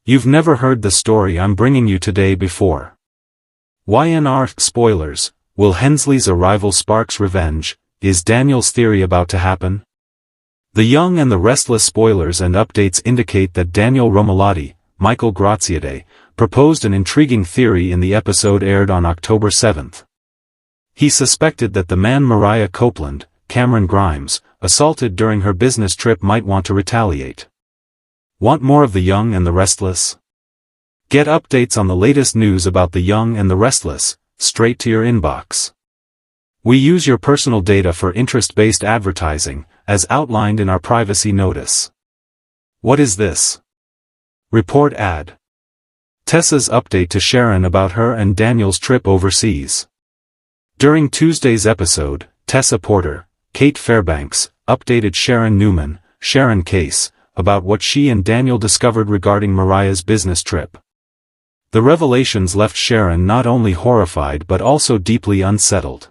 You've never heard the story I'm bringing you today before. Y&R spoilers, will Hensley's arrival sparks revenge? Is Daniel's theory about to happen? The Young and the Restless spoilers and updates indicate that Daniel Romalotti, Michael Graziadei, proposed an intriguing theory in the episode aired on October 7th. He suspected that the man Mariah Copeland, Cameron Grimes, assaulted during her business trip might want to retaliate. Want more of The Young and the Restless? Get updates on the latest news about The Young and the Restless, straight to your inbox. We use your personal data for interest-based advertising, as outlined in our privacy notice. What is this? Report ad. Tessa's update to Sharon about her and Daniel's trip overseas. During Tuesday's episode, Tessa Porter, Kate Fairbanks, updated Sharon Newman, Sharon Case, about what she and Daniel discovered regarding Mariah's business trip. The revelations left Sharon not only horrified but also deeply unsettled.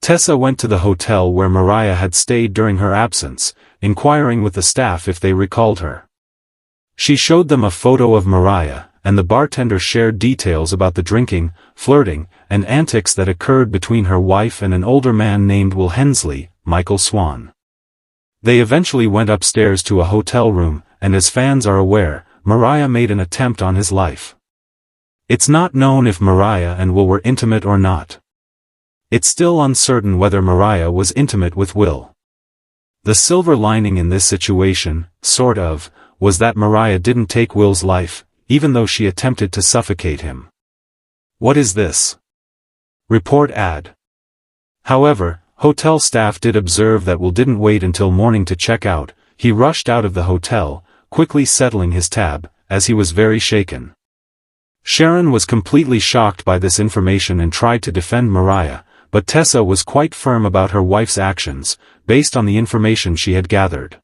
Tessa went to the hotel where Mariah had stayed during her absence, inquiring with the staff if they recalled her. She showed them a photo of Mariah, and the bartender shared details about the drinking, flirting, and antics that occurred between her wife and an older man named Will Hensley, Michael Swan. They eventually went upstairs to a hotel room, and as fans are aware, Mariah made an attempt on his life. It's not known if Mariah and Will were intimate or not. It's still uncertain whether Mariah was intimate with Will. The silver lining in this situation, sort of, was that Mariah didn't take Will's life, even though she attempted to suffocate him. What is this? Report ad. However, hotel staff did observe that Will didn't wait until morning to check out. He rushed out of the hotel, quickly settling his tab, as he was very shaken. Sharon was completely shocked by this information and tried to defend Mariah, but Tessa was quite firm about her wife's actions, based on the information she had gathered.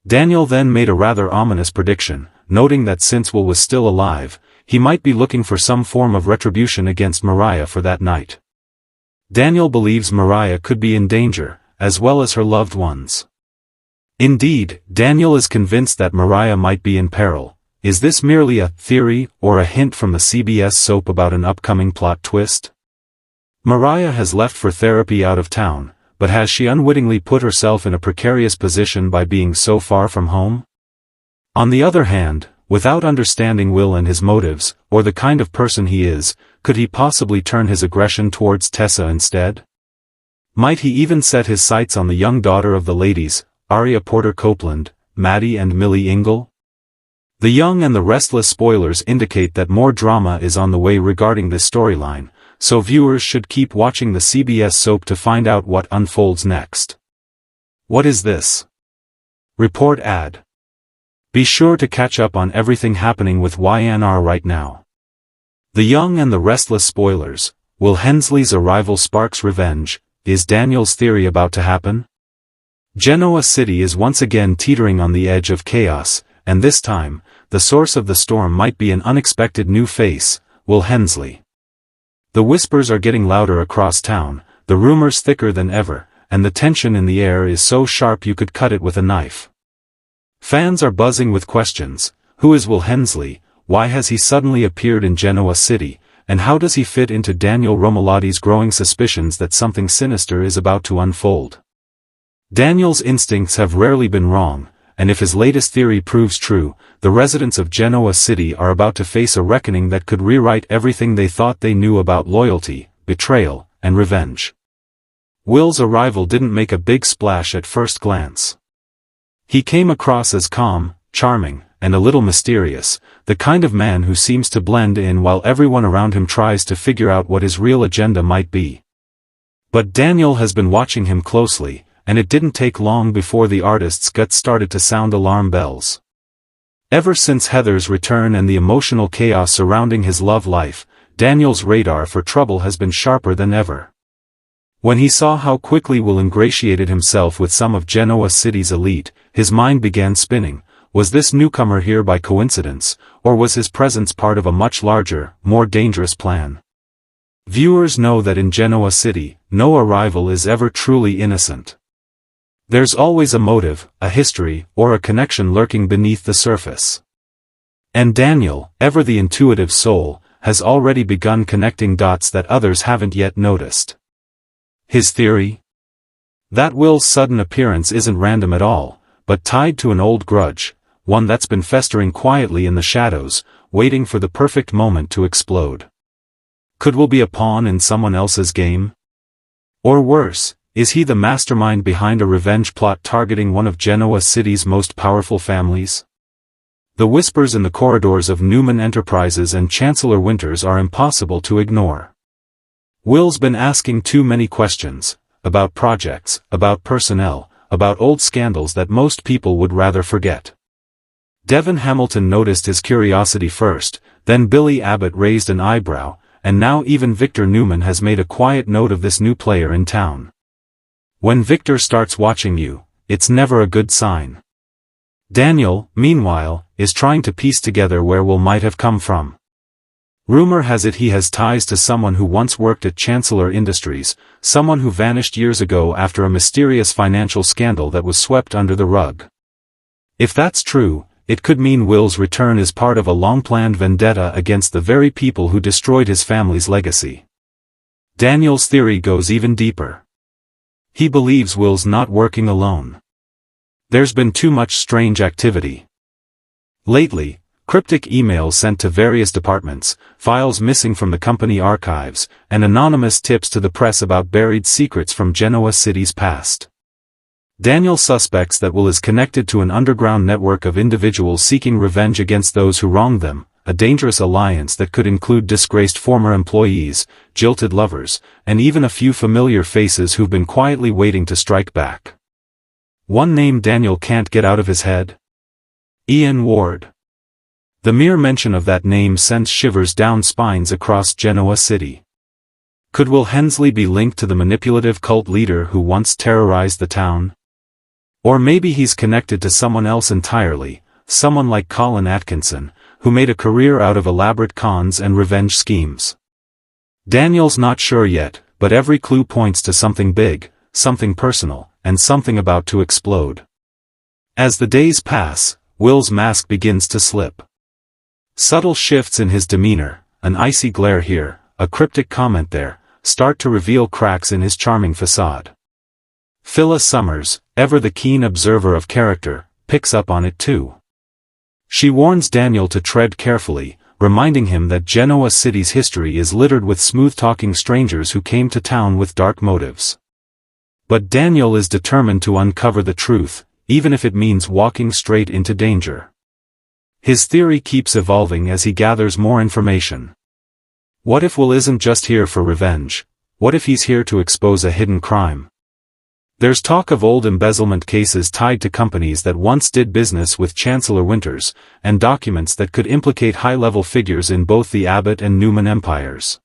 Daniel then made a rather ominous prediction, noting that since Will was still alive, he might be looking for some form of retribution against Mariah for that night. Daniel believes Mariah could be in danger, as well as her loved ones. Indeed, Daniel is convinced that Mariah might be in peril. Is this merely a theory or a hint from the CBS soap about an upcoming plot twist? Mariah has left for therapy out of town, but has she unwittingly put herself in a precarious position by being so far from home? On the other hand, without understanding Will and his motives, or the kind of person he is, could he possibly turn his aggression towards Tessa instead? Might he even set his sights on the young daughter of the ladies, Aria Porter Copeland, Maddie and Millie Ingle? The Young and the Restless spoilers indicate that more drama is on the way regarding this storyline, so viewers should keep watching the CBS soap to find out what unfolds next. What is this? Report ad. Be sure to catch up on everything happening with Y&R right now. The Young and the Restless spoilers, will Hensley's arrival sparks revenge? Is Daniel's theory about to happen? Genoa City is once again teetering on the edge of chaos, and this time, the source of the storm might be an unexpected new face, Will Hensley. The whispers are getting louder across town, the rumors thicker than ever, and the tension in the air is so sharp you could cut it with a knife. Fans are buzzing with questions. Who is Will Hensley? Why has he suddenly appeared in Genoa City, and how does he fit into Daniel Romalotti's growing suspicions that something sinister is about to unfold? Daniel's instincts have rarely been wrong, and if his latest theory proves true, the residents of Genoa City are about to face a reckoning that could rewrite everything they thought they knew about loyalty, betrayal, and revenge. Will's arrival didn't make a big splash at first glance. He came across as calm, charming, and a little mysterious, the kind of man who seems to blend in while everyone around him tries to figure out what his real agenda might be. But Daniel has been watching him closely, and it didn't take long before the artist's gut started to sound alarm bells. Ever since Heather's return and the emotional chaos surrounding his love life, Daniel's radar for trouble has been sharper than ever. When he saw how quickly Will ingratiated himself with some of Genoa City's elite, his mind began spinning. Was this newcomer here by coincidence, or was his presence part of a much larger, more dangerous plan? Viewers know that in Genoa City, no arrival is ever truly innocent. There's always a motive, a history, or a connection lurking beneath the surface. And Daniel, ever the intuitive soul, has already begun connecting dots that others haven't yet noticed. His theory? That Will's sudden appearance isn't random at all, but tied to an old grudge, one that's been festering quietly in the shadows, waiting for the perfect moment to explode. Could Will be a pawn in someone else's game? Or worse, is he the mastermind behind a revenge plot targeting one of Genoa City's most powerful families? The whispers in the corridors of Newman Enterprises and Chancellor Winters are impossible to ignore. Will's been asking too many questions, about projects, about personnel, about old scandals that most people would rather forget. Devon Hamilton noticed his curiosity first, then Billy Abbott raised an eyebrow, and now even Victor Newman has made a quiet note of this new player in town. When Victor starts watching you, it's never a good sign. Daniel, meanwhile, is trying to piece together where Will might have come from. Rumor has it he has ties to someone who once worked at Chancellor Industries, someone who vanished years ago after a mysterious financial scandal that was swept under the rug. If that's true, it could mean Will's return is part of a long-planned vendetta against the very people who destroyed his family's legacy. Daniel's theory goes even deeper. He believes Will's not working alone. There's been too much strange activity. Lately, cryptic emails sent to various departments, files missing from the company archives, and anonymous tips to the press about buried secrets from Genoa City's past. Daniel suspects that Will is connected to an underground network of individuals seeking revenge against those who wronged them, a dangerous alliance that could include disgraced former employees, jilted lovers, and even a few familiar faces who've been quietly waiting to strike back. One name Daniel can't get out of his head? Ian Ward. The mere mention of that name sends shivers down spines across Genoa City. Could Will Hensley be linked to the manipulative cult leader who once terrorized the town? Or maybe he's connected to someone else entirely, someone like Colin Atkinson, who made a career out of elaborate cons and revenge schemes. Daniel's not sure yet, but every clue points to something big, something personal, and something about to explode. As the days pass, Will's mask begins to slip. Subtle shifts in his demeanor, an icy glare here, a cryptic comment there, start to reveal cracks in his charming facade. Phyllis Summers, ever the keen observer of character, picks up on it too. She warns Daniel to tread carefully, reminding him that Genoa City's history is littered with smooth-talking strangers who came to town with dark motives. But Daniel is determined to uncover the truth, even if it means walking straight into danger. His theory keeps evolving as he gathers more information. What if Will isn't just here for revenge? What if he's here to expose a hidden crime? There's talk of old embezzlement cases tied to companies that once did business with Chancellor Winters, and documents that could implicate high-level figures in both the Abbott and Newman empires.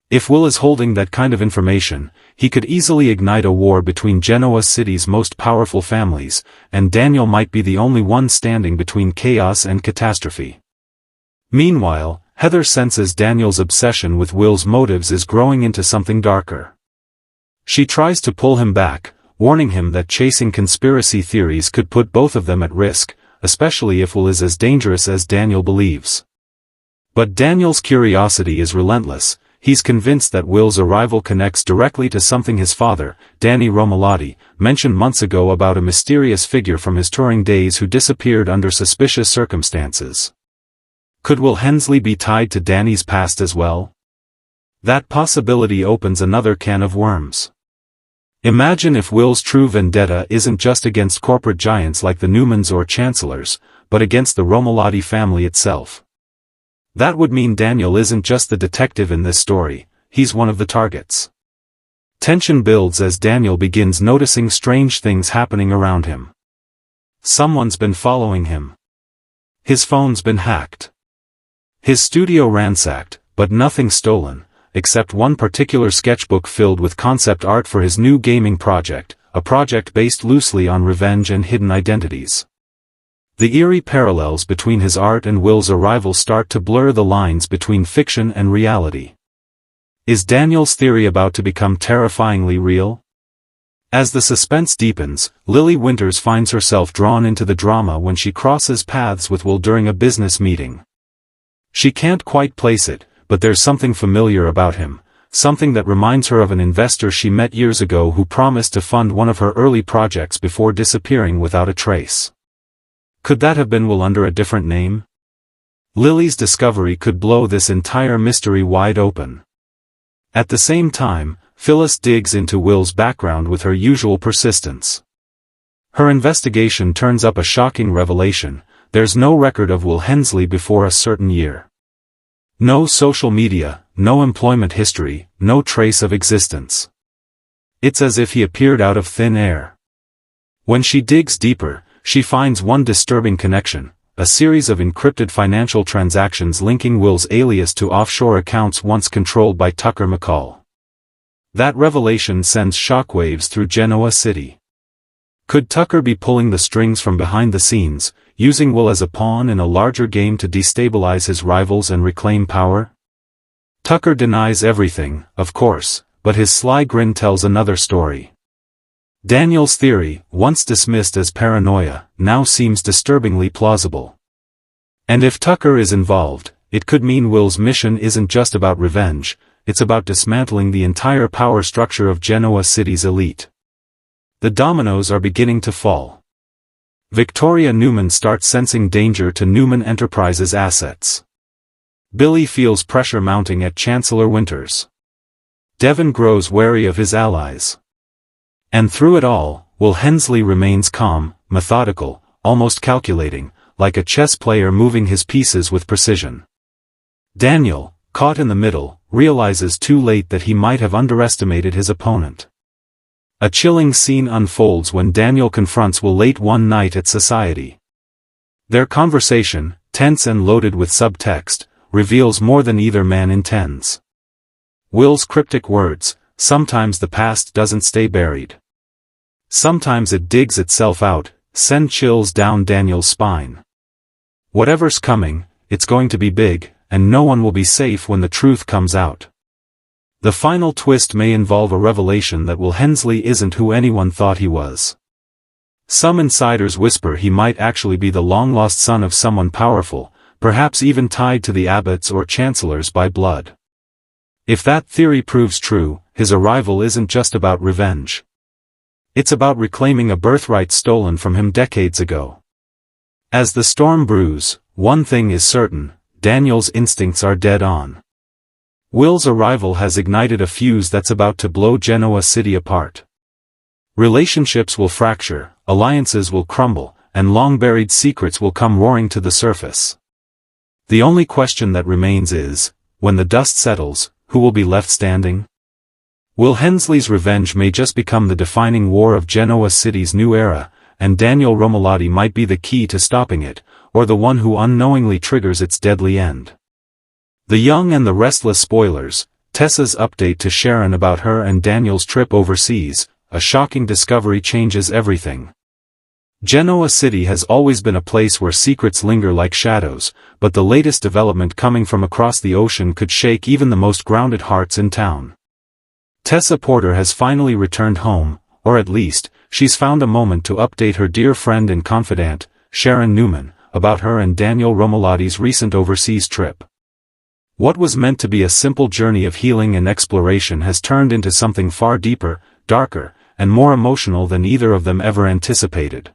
If Will is holding that kind of information, he could easily ignite a war between Genoa City's most powerful families, and Daniel might be the only one standing between chaos and catastrophe. Meanwhile, Heather senses Daniel's obsession with Will's motives is growing into something darker. She tries to pull him back, warning him that chasing conspiracy theories could put both of them at risk, especially if Will is as dangerous as Daniel believes. But Daniel's curiosity is relentless. He's convinced that Will's arrival connects directly to something his father, Danny Romolotti, mentioned months ago about a mysterious figure from his touring days who disappeared under suspicious circumstances. Could Will Hensley be tied to Danny's past as well? That possibility opens another can of worms. Imagine if Will's true vendetta isn't just against corporate giants like the Newmans or Chancellors, but against the Romolotti family itself. That would mean Daniel isn't just the detective in this story, he's one of the targets. Tension builds as Daniel begins noticing strange things happening around him. Someone's been following him. His phone's been hacked. His studio ransacked, but nothing stolen, except one particular sketchbook filled with concept art for his new gaming project, a project based loosely on revenge and hidden identities. The eerie parallels between his art and Will's arrival start to blur the lines between fiction and reality. Is Daniel's theory about to become terrifyingly real? As the suspense deepens, Lily Winters finds herself drawn into the drama when she crosses paths with Will during a business meeting. She can't quite place it, but there's something familiar about him, something that reminds her of an investor she met years ago who promised to fund one of her early projects before disappearing without a trace. Could that have been Will under a different name? Lily's discovery could blow this entire mystery wide open. At the same time, Phyllis digs into Will's background with her usual persistence. Her investigation turns up a shocking revelation: there's no record of Will Hensley before a certain year. No social media, no employment history, no trace of existence. It's as if he appeared out of thin air. When she digs deeper, she finds one disturbing connection: a series of encrypted financial transactions linking Will's alias to offshore accounts once controlled by Tucker McCall. That revelation sends shockwaves through Genoa City. Could Tucker be pulling the strings from behind the scenes, using Will as a pawn in a larger game to destabilize his rivals and reclaim power? Tucker denies everything, of course, but his sly grin tells another story. Daniel's theory, once dismissed as paranoia, now seems disturbingly plausible. And if Tucker is involved, it could mean Will's mission isn't just about revenge, it's about dismantling the entire power structure of Genoa City's elite. The dominoes are beginning to fall. Victoria Newman starts sensing danger to Newman Enterprises' assets. Billy feels pressure mounting at Chancellor Winters. Devon grows wary of his allies. And through it all, Will Hensley remains calm, methodical, almost calculating, like a chess player moving his pieces with precision. Daniel, caught in the middle, realizes too late that he might have underestimated his opponent. A chilling scene unfolds when Daniel confronts Will late one night at Society. Their conversation, tense and loaded with subtext, reveals more than either man intends. Will's cryptic words: "Sometimes the past doesn't stay buried. Sometimes it digs itself out," send chills down Daniel's spine. Whatever's coming, it's going to be big, and no one will be safe when the truth comes out. The final twist may involve a revelation that Will Hensley isn't who anyone thought he was. Some insiders whisper he might actually be the long-lost son of someone powerful, perhaps even tied to the abbots or chancellors by blood. If that theory proves true, his arrival isn't just about revenge. It's about reclaiming a birthright stolen from him decades ago. As the storm brews, one thing is certain: Daniel's instincts are dead on. Will's arrival has ignited a fuse that's about to blow Genoa City apart. Relationships will fracture, alliances will crumble, and long-buried secrets will come roaring to the surface. The only question that remains is, when the dust settles, who will be left standing? Will Hensley's revenge may just become the defining war of Genoa City's new era, and Daniel Romolotti might be the key to stopping it, or the one who unknowingly triggers its deadly end. The Young and the Restless spoilers, Tessa's update to Sharon about her and Daniel's trip overseas, a shocking discovery changes everything. Genoa City has always been a place where secrets linger like shadows, but the latest development coming from across the ocean could shake even the most grounded hearts in town. Tessa Porter has finally returned home, or at least, she's found a moment to update her dear friend and confidant, Sharon Newman, about her and Daniel Romolotti's recent overseas trip. What was meant to be a simple journey of healing and exploration has turned into something far deeper, darker, and more emotional than either of them ever anticipated.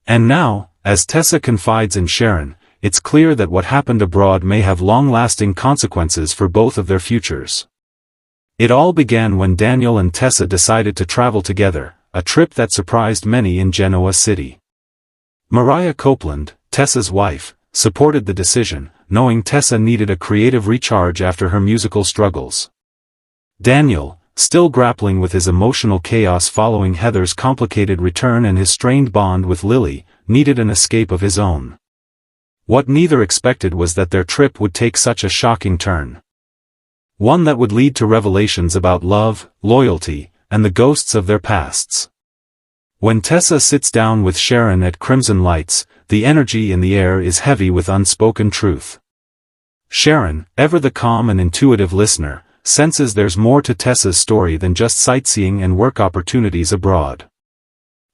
And now, as Tessa confides in Sharon, it's clear that what happened abroad may have long-lasting consequences for both of their futures. It all began when Daniel and Tessa decided to travel together, a trip that surprised many in Genoa City. Mariah Copeland, Tessa's wife, supported the decision, knowing Tessa needed a creative recharge after her musical struggles. Daniel, still grappling with his emotional chaos following Heather's complicated return and his strained bond with Lily, needed an escape of his own. What neither expected was that their trip would take such a shocking turn. One that would lead to revelations about love, loyalty, and the ghosts of their pasts. When Tessa sits down with Sharon at Crimson Lights, the energy in the air is heavy with unspoken truth. Sharon, ever the calm and intuitive listener, senses there's more to Tessa's story than just sightseeing and work opportunities abroad.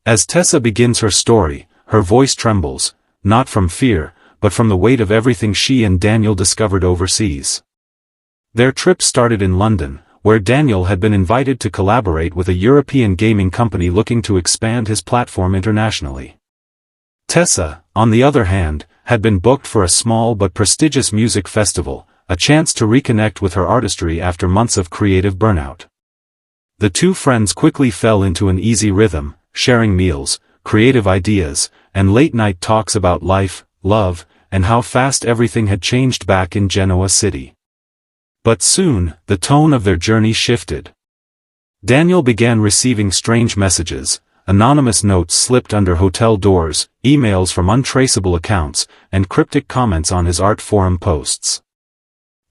As Tessa begins her story, her voice trembles, not from fear, but from the weight of everything she and Daniel discovered overseas. Their trip started in London, where Daniel had been invited to collaborate with a European gaming company looking to expand his platform internationally. Tessa, on the other hand, had been booked for a small but prestigious music festival, a chance to reconnect with her artistry after months of creative burnout. The two friends quickly fell into an easy rhythm, sharing meals, creative ideas, and late-night talks about life, love, and how fast everything had changed back in Genoa City. But soon, the tone of their journey shifted. Daniel began receiving strange messages, anonymous notes slipped under hotel doors, emails from untraceable accounts, and cryptic comments on his art forum posts.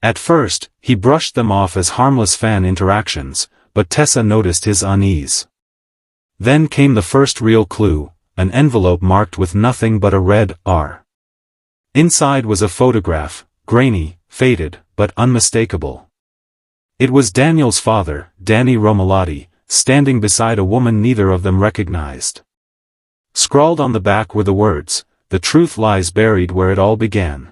At first, he brushed them off as harmless fan interactions, but Tessa noticed his unease. Then came the first real clue, an envelope marked with nothing but a red R. Inside was a photograph, grainy, faded, but unmistakable. It was Daniel's father, Danny Romalotti, standing beside a woman neither of them recognized. Scrawled on the back were the words, "The truth lies buried where it all began."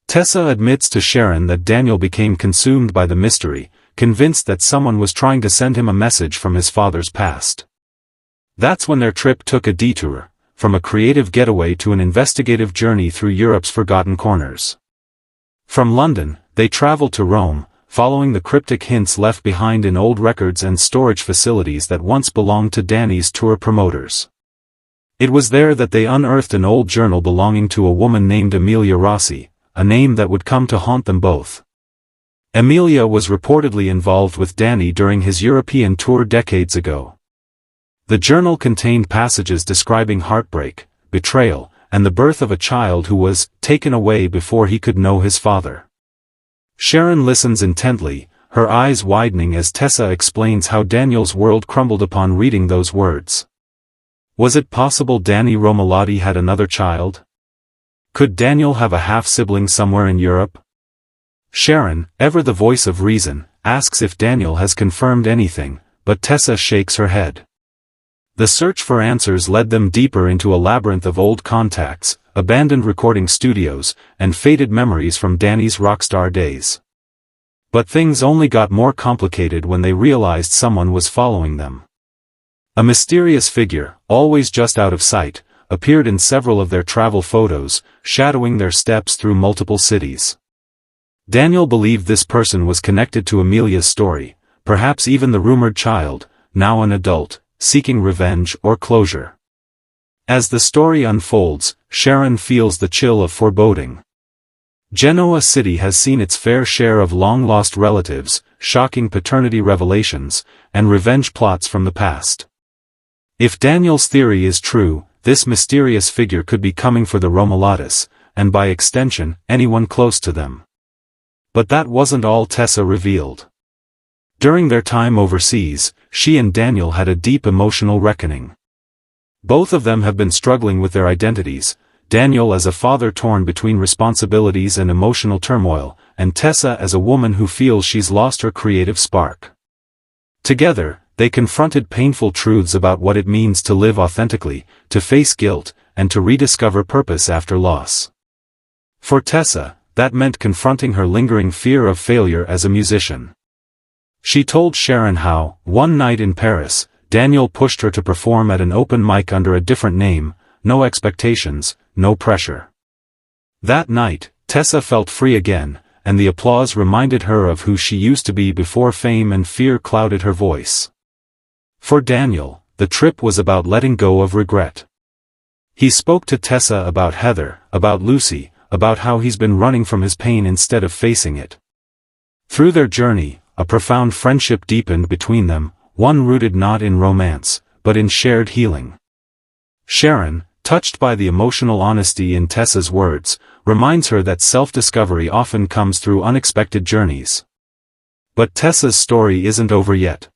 Tessa admits to Sharon that Daniel became consumed by the mystery, convinced that someone was trying to send him a message from his father's past. That's when their trip took a detour, from a creative getaway to an investigative journey through Europe's forgotten corners. From London, they traveled to Rome, following the cryptic hints left behind in old records and storage facilities that once belonged to Danny's tour promoters. It was there that they unearthed an old journal belonging to a woman named Emilia Rossi, a name that would come to haunt them both. Emilia was reportedly involved with Danny during his European tour decades ago. The journal contained passages describing heartbreak, betrayal, and the birth of a child who was taken away before he could know his father. Sharon listens intently, her eyes widening as Tessa explains how Daniel's world crumbled upon reading those words. Was it possible Danny Romalotti had another child? Could Daniel have a half-sibling somewhere in Europe? Sharon, ever the voice of reason, asks if Daniel has confirmed anything, but Tessa shakes her head. The search for answers led them deeper into a labyrinth of old contacts, abandoned recording studios, and faded memories from Danny's rockstar days. But things only got more complicated when they realized someone was following them. A mysterious figure, always just out of sight, appeared in several of their travel photos, shadowing their steps through multiple cities. Daniel believed this person was connected to Emilia's story, perhaps even the rumored child, now an adult, seeking revenge or closure. As the story unfolds, Sharon feels the chill of foreboding. Genoa City has seen its fair share of long-lost relatives, shocking paternity revelations, and revenge plots from the past. If Daniel's theory is true, this mysterious figure could be coming for the Romalottis, and by extension, anyone close to them. But that wasn't all Tessa revealed. During their time overseas, she and Daniel had a deep emotional reckoning. Both of them have been struggling with their identities, Daniel as a father torn between responsibilities and emotional turmoil, and Tessa as a woman who feels she's lost her creative spark. Together, they confronted painful truths about what it means to live authentically, to face guilt, and to rediscover purpose after loss. For Tessa, that meant confronting her lingering fear of failure as a musician. She told Sharon how, one night in Paris, Daniel pushed her to perform at an open mic under a different name, no expectations, no pressure. That night, Tessa felt free again, and the applause reminded her of who she used to be before fame and fear clouded her voice. For Daniel, the trip was about letting go of regret. He spoke to Tessa about Heather, about Lucy, about how he's been running from his pain instead of facing it. Through their journey, a profound friendship deepened between them, one rooted not in romance, but in shared healing. Sharon, touched by the emotional honesty in Tessa's words, reminds her that self-discovery often comes through unexpected journeys. But Tessa's story isn't over yet.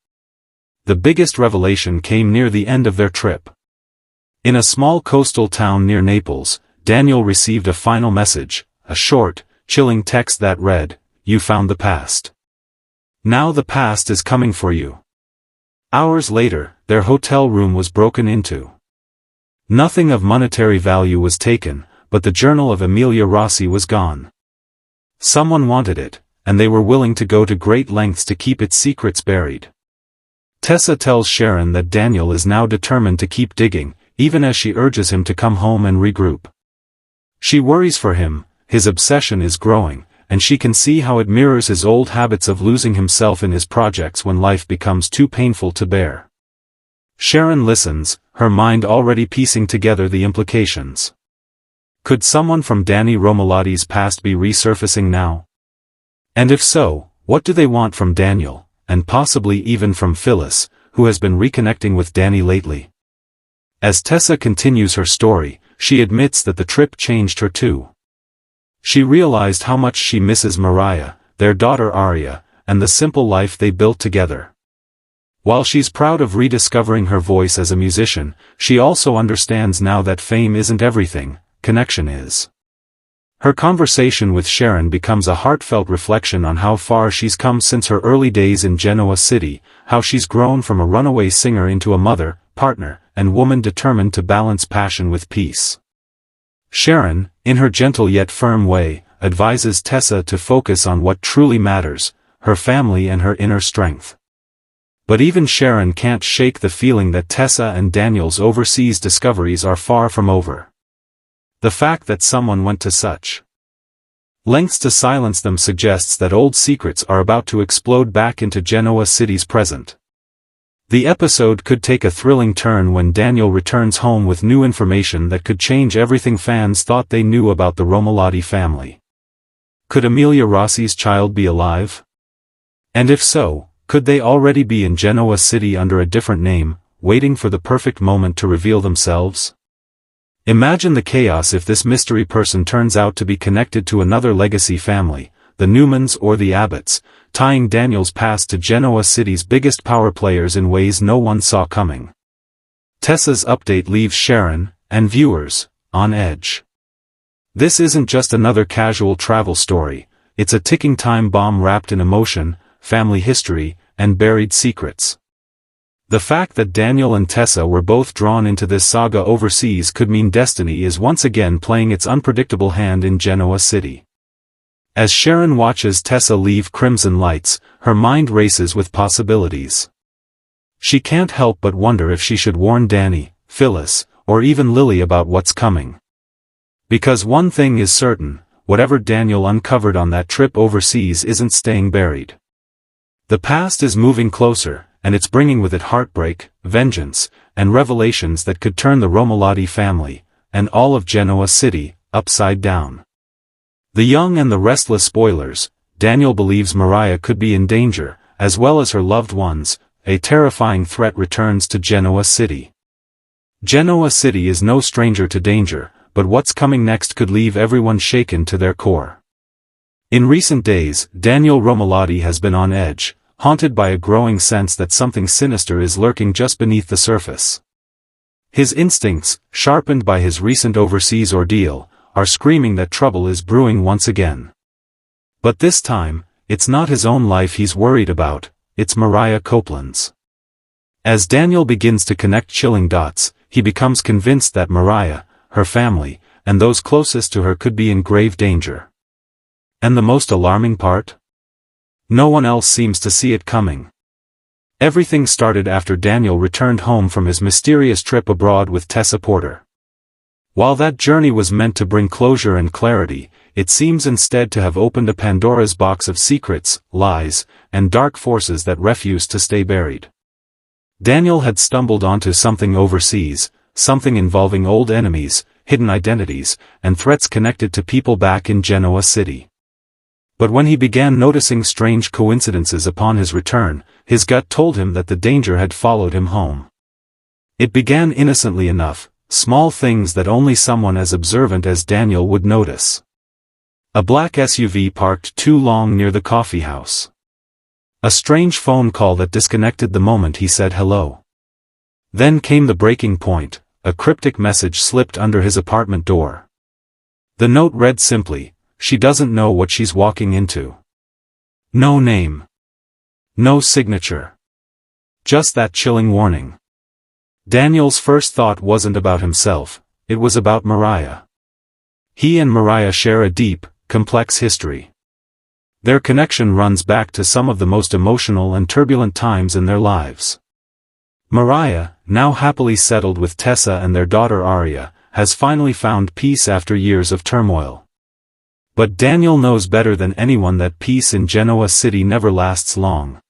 The biggest revelation came near the end of their trip. In a small coastal town near Naples, Daniel received a final message, a short, chilling text that read, "You found the past. Now the past is coming for you. Hours later, their hotel room was broken into. Nothing of monetary value was taken, but the journal of Amelia Rossi was gone. Someone wanted it, and they were willing to go to great lengths to keep its secrets buried. Tessa tells Sharon that Daniel is now determined to keep digging, even as she urges him to come home and regroup. She worries for him, his obsession is growing, and she can see how it mirrors his old habits of losing himself in his projects when life becomes too painful to bear. Sharon listens, her mind already piecing together the implications. Could someone from Danny Romolotti's past be resurfacing now? And if so, what do they want from Daniel, and possibly even from Phyllis, who has been reconnecting with Danny lately? As Tessa continues her story, she admits that the trip changed her too. She realized how much she misses Mariah, their daughter Aria, and the simple life they built together. While she's proud of rediscovering her voice as a musician, she also understands now that fame isn't everything, connection is. Her conversation with Sharon becomes a heartfelt reflection on how far she's come since her early days in Genoa City, how she's grown from a runaway singer into a mother, partner, and woman determined to balance passion with peace. Sharon, in her gentle yet firm way, advises Tessa to focus on what truly matters, her family and her inner strength. But even Sharon can't shake the feeling that Tessa and Daniel's overseas discoveries are far from over. The fact that someone went to such lengths to silence them suggests that old secrets are about to explode back into Genoa City's present. The episode could take a thrilling turn when Daniel returns home with new information that could change everything fans thought they knew about the Romolotti family. Could Amelia Rossi's child be alive? And if so, could they already be in Genoa City under a different name, waiting for the perfect moment to reveal themselves? Imagine the chaos if this mystery person turns out to be connected to another legacy family, the Newmans or the Abbotts, tying Daniel's past to Genoa City's biggest power players in ways no one saw coming. Tessa's update leaves Sharon, and viewers, on edge. This isn't just another casual travel story, it's a ticking time bomb wrapped in emotion, family history, and buried secrets. The fact that Daniel and Tessa were both drawn into this saga overseas could mean destiny is once again playing its unpredictable hand in Genoa City. As Sharon watches Tessa leave Crimson Lights, her mind races with possibilities. She can't help but wonder if she should warn Danny, Phyllis, or even Lily about what's coming. Because one thing is certain, whatever Daniel uncovered on that trip overseas isn't staying buried. The past is moving closer, and it's bringing with it heartbreak, vengeance, and revelations that could turn the Romolotti family, and all of Genoa City, upside down. The young and the restless spoilers, Daniel believes Mariah could be in danger, as well as her loved ones. A terrifying threat returns to Genoa City. Genoa City is no stranger to danger, but what's coming next could leave everyone shaken to their core. In recent days, Daniel Romolotti has been on edge, haunted by a growing sense that something sinister is lurking just beneath the surface. His instincts, sharpened by his recent overseas ordeal, are screaming that trouble is brewing once again. But this time, it's not his own life he's worried about, it's Mariah Copeland's. As Daniel begins to connect chilling dots, he becomes convinced that Mariah, her family, and those closest to her could be in grave danger. And the most alarming part? No one else seems to see it coming. Everything started after Daniel returned home from his mysterious trip abroad with Tessa Porter. While that journey was meant to bring closure and clarity, it seems instead to have opened a Pandora's box of secrets, lies, and dark forces that refused to stay buried. Daniel had stumbled onto something overseas, something involving old enemies, hidden identities, and threats connected to people back in Genoa City. But when he began noticing strange coincidences upon his return, his gut told him that the danger had followed him home. It began innocently enough, small things that only someone as observant as Daniel would notice. A black SUV parked too long near the coffee house. A strange phone call that disconnected the moment he said hello. Then came the breaking point, a cryptic message slipped under his apartment door. The note read simply, "She doesn't know what she's walking into. No name. No signature. Just that chilling warning. Daniel's first thought wasn't about himself, it was about Mariah. He and Mariah share a deep, complex history. Their connection runs back to some of the most emotional and turbulent times in their lives. Mariah, now happily settled with Tessa and their daughter Aria, has finally found peace after years of turmoil. But Daniel knows better than anyone that peace in Genoa City never lasts long.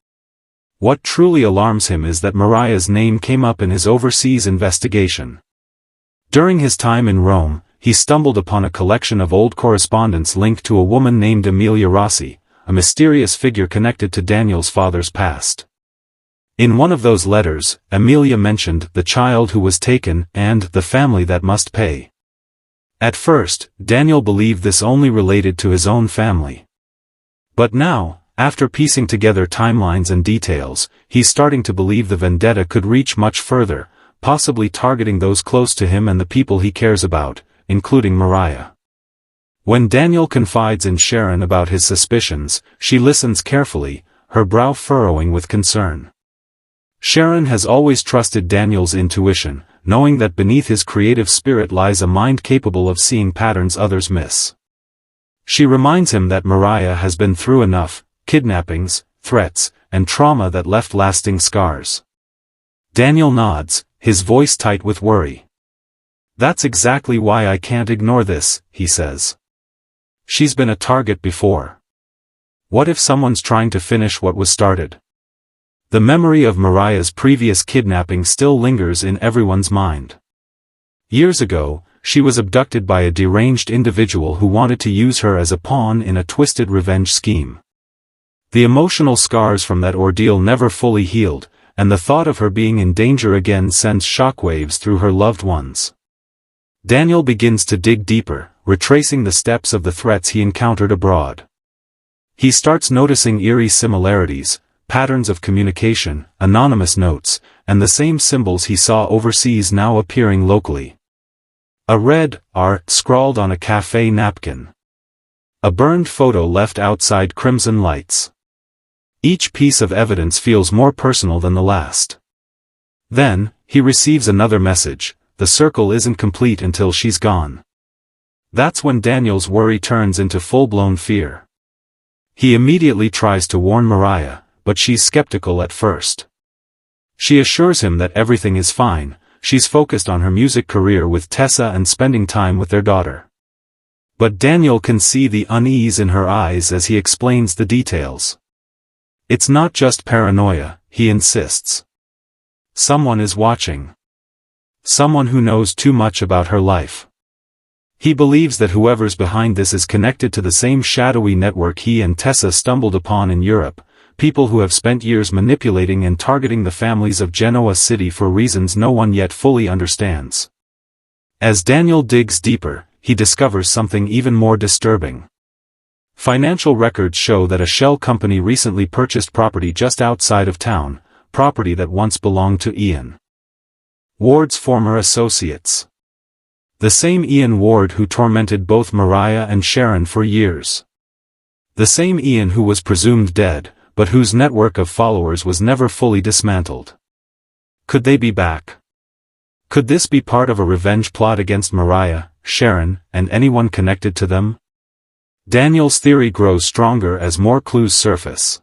What truly alarms him is that Mariah's name came up in his overseas investigation. During his time in Rome, he stumbled upon a collection of old correspondence linked to a woman named Emilia Rossi, a mysterious figure connected to Daniel's father's past. In one of those letters, Emilia mentioned the child who was taken and the family that must pay. At first, Daniel believed this only related to his own family. But now, after piecing together timelines and details, he's starting to believe the vendetta could reach much further, possibly targeting those close to him and the people he cares about, including Mariah. When Daniel confides in Sharon about his suspicions, she listens carefully, her brow furrowing with concern. Sharon has always trusted Daniel's intuition, knowing that beneath his creative spirit lies a mind capable of seeing patterns others miss. She reminds him that Mariah has been through enough, kidnappings, threats, and trauma that left lasting scars. Daniel nods, his voice tight with worry. "That's exactly why I can't ignore this," he says. "She's been a target before. What if someone's trying to finish what was started?" The memory of Mariah's previous kidnapping still lingers in everyone's mind. Years ago, she was abducted by a deranged individual who wanted to use her as a pawn in a twisted revenge scheme. The emotional scars from that ordeal never fully healed, and the thought of her being in danger again sends shockwaves through her loved ones. Daniel begins to dig deeper, retracing the steps of the threats he encountered abroad. He starts noticing eerie similarities, patterns of communication, anonymous notes, and the same symbols he saw overseas now appearing locally. A red R scrawled on a cafe napkin. A burned photo left outside crimson lights. Each piece of evidence feels more personal than the last. Then, he receives another message: the circle isn't complete until she's gone. That's when Daniel's worry turns into full-blown fear. He immediately tries to warn Mariah, but she's skeptical at first. She assures him that everything is fine, she's focused on her music career with Tessa and spending time with their daughter. But Daniel can see the unease in her eyes as he explains the details. It's not just paranoia, he insists. Someone is watching. Someone who knows too much about her life. He believes that whoever's behind this is connected to the same shadowy network he and Tessa stumbled upon in Europe, people who have spent years manipulating and targeting the families of Genoa City for reasons no one yet fully understands. As Daniel digs deeper, he discovers something even more disturbing. Financial records show that a shell company recently purchased property just outside of town, property that once belonged to Ian Ward's former associates. The same Ian Ward who tormented both Mariah and Sharon for years. The same Ian who was presumed dead, but whose network of followers was never fully dismantled. Could they be back? Could this be part of a revenge plot against Mariah, Sharon, and anyone connected to them? Daniel's theory grows stronger as more clues surface.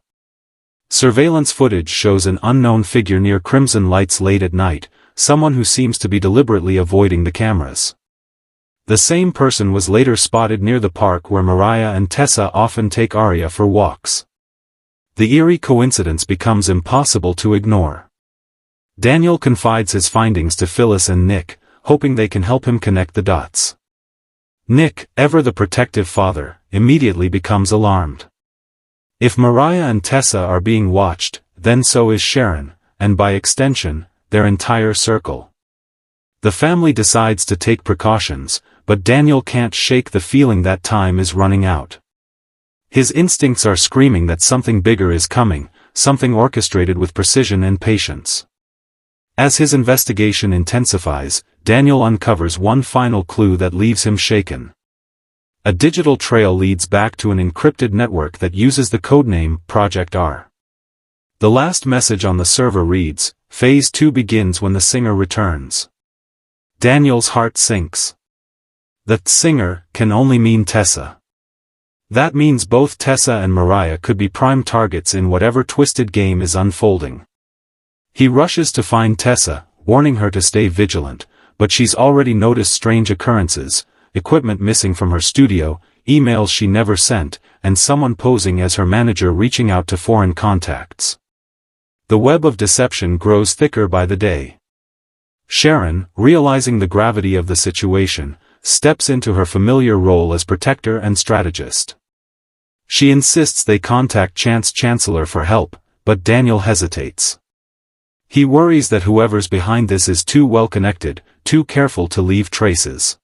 Surveillance footage shows an unknown figure near Crimson Lights late at night, someone who seems to be deliberately avoiding the cameras. The same person was later spotted near the park where Mariah and Tessa often take Aria for walks. The eerie coincidence becomes impossible to ignore. Daniel confides his findings to Phyllis and Nick, hoping they can help him connect the dots. Nick, ever the protective father, immediately becomes alarmed. If Mariah and Tessa are being watched, then so is Sharon, and by extension, their entire circle. The family decides to take precautions, but Daniel can't shake the feeling that time is running out. His instincts are screaming that something bigger is coming, something orchestrated with precision and patience. As his investigation intensifies, Daniel uncovers one final clue that leaves him shaken. A digital trail leads back to an encrypted network that uses the codename Project R. The last message on the server reads, Phase 2 begins when the singer returns. Daniel's heart sinks. The singer can only mean Tessa. That means both Tessa and Mariah could be prime targets in whatever twisted game is unfolding. He rushes to find Tessa, warning her to stay vigilant, but she's already noticed strange occurrences, equipment missing from her studio, emails she never sent, and someone posing as her manager reaching out to foreign contacts. The web of deception grows thicker by the day. Sharon, realizing the gravity of the situation, steps into her familiar role as protector and strategist. She insists they contact Chance Chancellor for help, but Daniel hesitates. He worries that whoever's behind this is too well connected, too careful to leave traces.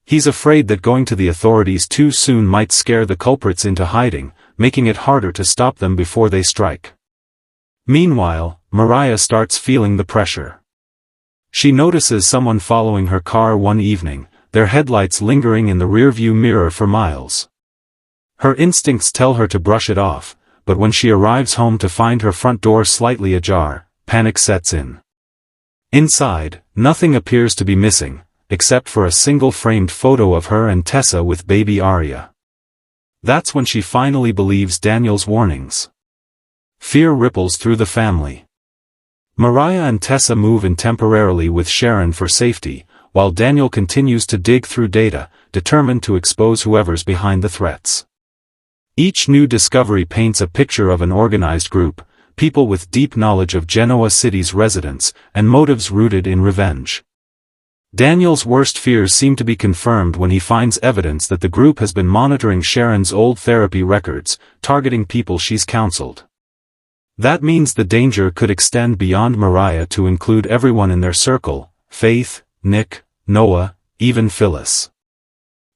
He's afraid that going to the authorities too soon might scare the culprits into hiding, making it harder to stop them before they strike. Meanwhile, Mariah starts feeling the pressure. She notices someone following her car one evening, their headlights lingering in the rearview mirror for miles. Her instincts tell her to brush it off, but when she arrives home to find her front door slightly ajar, panic sets in. Inside, nothing appears to be missing, except for a single framed photo of her and Tessa with baby Aria. That's when she finally believes Daniel's warnings. Fear ripples through the family. Mariah and Tessa move in temporarily with Sharon for safety, while Daniel continues to dig through data, determined to expose whoever's behind the threats. Each new discovery paints a picture of an organized group, people with deep knowledge of Genoa City's residents, and motives rooted in revenge. Daniel's worst fears seem to be confirmed when he finds evidence that the group has been monitoring Sharon's old therapy records, targeting people she's counseled. That means the danger could extend beyond Mariah to include everyone in their circle, Faith, Nick, Noah, even Phyllis.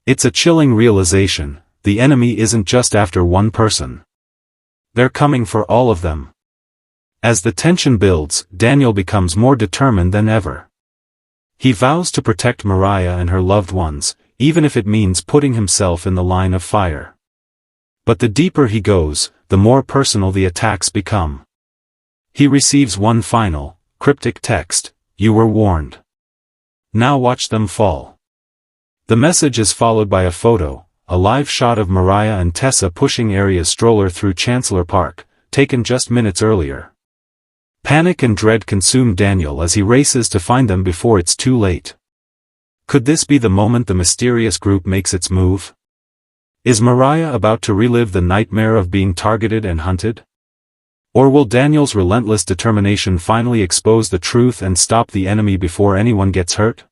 It's a chilling realization, the enemy isn't just after one person. They're coming for all of them. As the tension builds, Daniel becomes more determined than ever. He vows to protect Mariah and her loved ones, even if it means putting himself in the line of fire. But the deeper he goes, the more personal the attacks become. He receives one final, cryptic text, "You were warned. Now watch them fall." The message is followed by a photo, a live shot of Mariah and Tessa pushing Aria's stroller through Chancellor Park, taken just minutes earlier. Panic and dread consume Daniel as he races to find them before it's too late. Could this be the moment the mysterious group makes its move? Is Mariah about to relive the nightmare of being targeted and hunted? Or will Daniel's relentless determination finally expose the truth and stop the enemy before anyone gets hurt?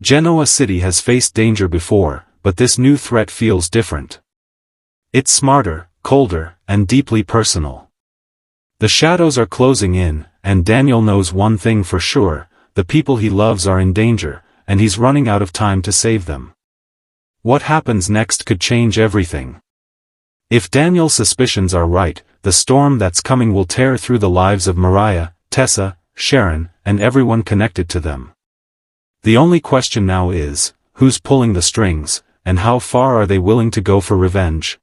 Genoa City has faced danger before, but this new threat feels different. It's smarter, colder, and deeply personal. The shadows are closing in, and Daniel knows one thing for sure, the people he loves are in danger, and he's running out of time to save them. What happens next could change everything. If Daniel's suspicions are right, the storm that's coming will tear through the lives of Mariah, Tessa, Sharon, and everyone connected to them. The only question now is, who's pulling the strings, and how far are they willing to go for revenge?